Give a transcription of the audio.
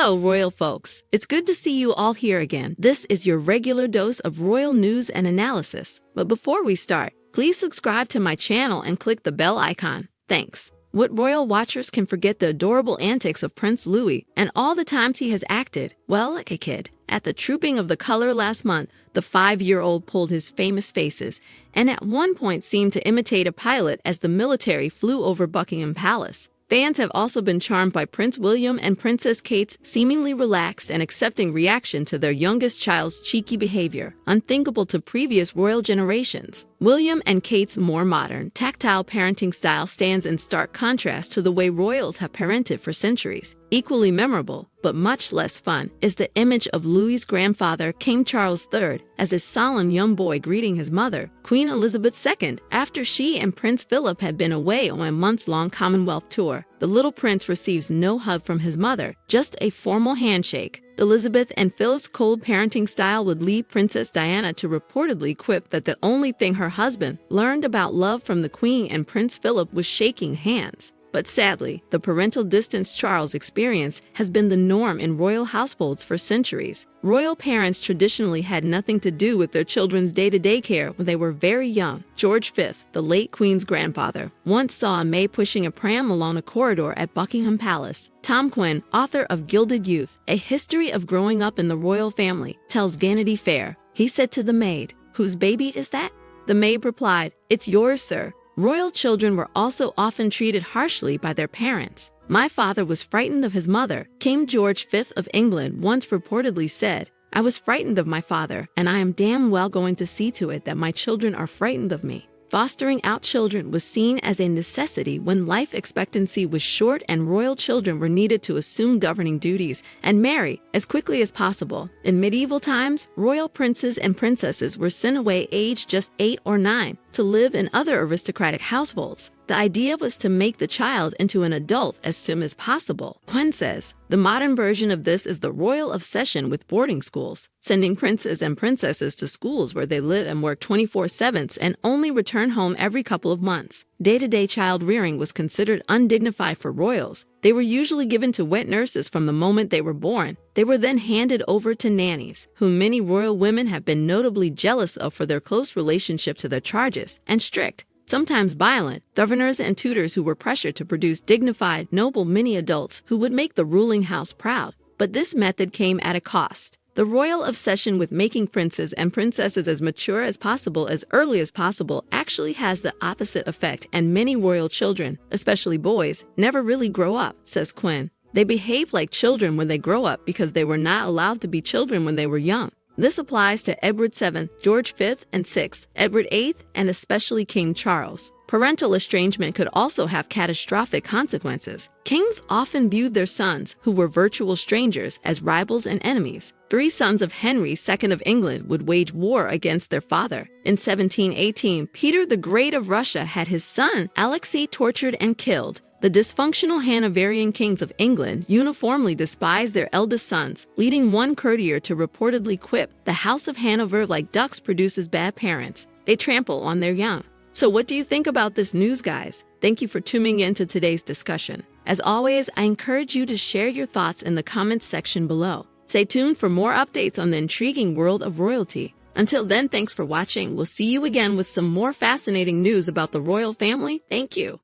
Hello, royal folks. It's good to see you all here again. This is your regular dose of royal news and analysis. But before we start, please subscribe to my channel and click the bell icon. Thanks. What royal watchers can forget the adorable antics of Prince Louis and all the times he has acted, well, like a kid. At the Trooping of the Color last month, the 5-year-old pulled his famous faces and at one point seemed to imitate a pilot as the military flew over Buckingham Palace. Fans have also been charmed by Prince William and Princess Kate's seemingly relaxed and accepting reaction to their youngest child's cheeky behavior, unthinkable to previous royal generations. William and Kate's more modern, tactile parenting style stands in stark contrast to the way royals have parented for centuries. Equally memorable, but much less fun, is the image of Louis's grandfather, King Charles III, as a solemn young boy greeting his mother, Queen Elizabeth II, after she and Prince Philip had been away on a months-long Commonwealth tour. The little prince receives no hug from his mother, just a formal handshake. Elizabeth and Philip's cold parenting style would lead Princess Diana to reportedly quip that the only thing her husband learned about love from the Queen and Prince Philip was shaking hands. But sadly, the parental distance Charles experienced has been the norm in royal households for centuries. Royal parents traditionally had nothing to do with their children's day-to-day care when they were very young. George V, the late Queen's grandfather, once saw a maid pushing a pram along a corridor at Buckingham Palace. Tom Quinn, author of Gilded Youth, A History of Growing Up in the Royal Family, tells Vanity Fair, he said to the maid, "Whose baby is that?" The maid replied, "It's yours, sir." Royal children were also often treated harshly by their parents. "My father was frightened of his mother," King George V of England once reportedly said. "I was frightened of my father, and I am damn well going to see to it that my children are frightened of me." Fostering out children was seen as a necessity when life expectancy was short and royal children were needed to assume governing duties and marry as quickly as possible. In medieval times, royal princes and princesses were sent away aged just 8 or 9 to live in other aristocratic households. The idea was to make the child into an adult as soon as possible. Quinn says, the modern version of this is the royal obsession with boarding schools, sending princes and princesses to schools where they live and work 24/7 and only return home every couple of months. Day-to-day child rearing was considered undignified for royals. They were usually given to wet nurses from the moment they were born. They were then handed over to nannies, whom many royal women have been notably jealous of for their close relationship to their charges, and strict, sometimes violent, governors and tutors who were pressured to produce dignified, noble mini-adults who would make the ruling house proud. But this method came at a cost. The royal obsession with making princes and princesses as mature as possible as early as possible actually has the opposite effect, and many royal children, especially boys, never really grow up, says Quinn. They behave like children when they grow up because they were not allowed to be children when they were young. This applies to Edward VII, George V and VI, Edward VIII, and especially King Charles. Parental estrangement could also have catastrophic consequences. Kings often viewed their sons, who were virtual strangers, as rivals and enemies. 3 sons of Henry II of England would wage war against their father. In 1718, Peter the Great of Russia had his son, Alexei, tortured and killed. The dysfunctional Hanoverian kings of England uniformly despised their eldest sons, leading one courtier to reportedly quip, "The House of Hanover, like ducks, produces bad parents. They trample on their young." So what do you think about this news, guys? Thank you for tuning in to today's discussion. As always, I encourage you to share your thoughts in the comments section below. Stay tuned for more updates on the intriguing world of royalty. Until then, thanks for watching. We'll see you again with some more fascinating news about the royal family. Thank you.